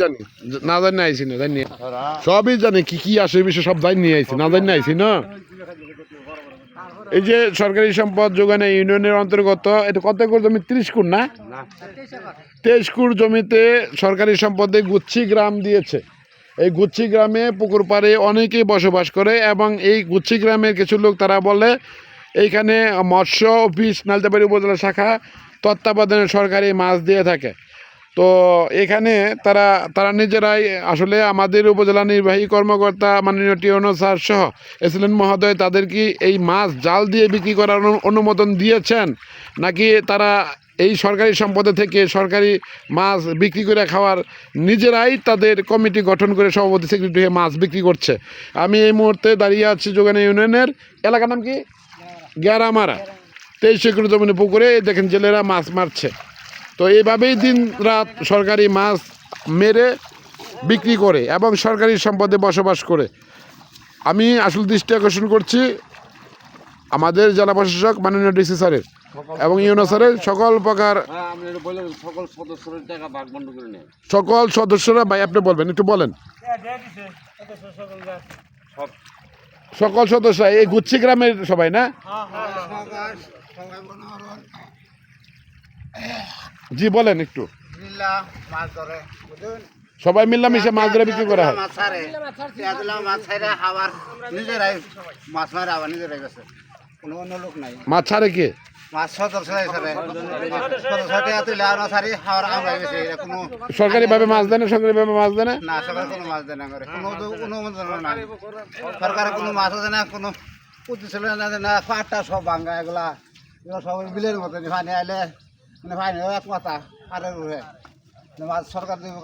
জানি না জানি আইছি না জানি সবই জানি কি কি আসে এই বিষয়ে সব জানি নিয়ে আইছি না জানি আইছি না। এই যে সরকারি সম্পদ যোগানে ইউনিয়নের অন্তর্গত এটা কত একর জমি 30 কুর না 23 কুর জমিতে সরকারি সম্পদে গুচ্ছি গ্রাম দিয়েছে। এই গুচ্ছি গ্রামে পুকুর পাড়ে অনেকেই বসবাস করে এবং এই গুচ্ছি গ্রামের কিছু লোক তারা বলে এইখানে মৎস্য অফিস নালতাবাড়ি উপজেলা শাখা তত্ত্বাবধানে সরকারি মাছ দিয়ে থাকে। তো এখানে তারা নিজেরাই আসলে আমাদের উপজেলা নির্বাহী কর্মকর্তা মাননীয় টিওনো স্যার সহ এসিলেন্ট মহোদয় তাদের কি এই মাছ জাল দিয়ে বিক্রি করার অনুমোদন দিয়েছেন, নাকি তারা এই সরকারি সম্পদে থেকে সরকারি মাছ বিক্রি করে খাওয়ার নিজেরাই তাদের কমিটি গঠন করে সভাপতি সেক্রেটারি হয়ে মাছ বিক্রি করছে। আমি এই মুহূর্তে দাঁড়িয়ে আছি যোগানে ইউনিয়নের এলাকার নাম কি গ্যারামারা 23 একর জমিনে পুকুরে দেখেন জেলেরা মাছ মারছে। তো এইভাবেই দিন রাত সরকারি মাছ মেরে বিক্রি করে এবং সরকারি সম্পদে বসবাস করে। আমি আসল দৃষ্টি আকর্ষণ করছি আমাদের জেলা প্রশাসক মাননীয় ডিসি স্যারের এবং ইউনো স্যারের সকল প্রকার সকল সদস্যরা ভাই আপনি বলবেন একটু বলেন। সকল সদস্য এই গুচ্ছি গ্রামের সবাই না? জি বলেন একটু। সবাই মিলামিশে মাছ ধরে বিক্রি করা হয়। মাছ ছাড়ে কে? সরকারি ভাবে মাছ দেয় না? সরকারি ভাবে মাছ দেয় না? সরকারের কোনো মাছও দেয় না, কোনো প্রতিষ্ঠান না, পাটটা সব ভাঙ্গা এগুলা সব বিলের মতো পানি আইলে মানে পানি এক মাথা আর মাছ সরকার দেবে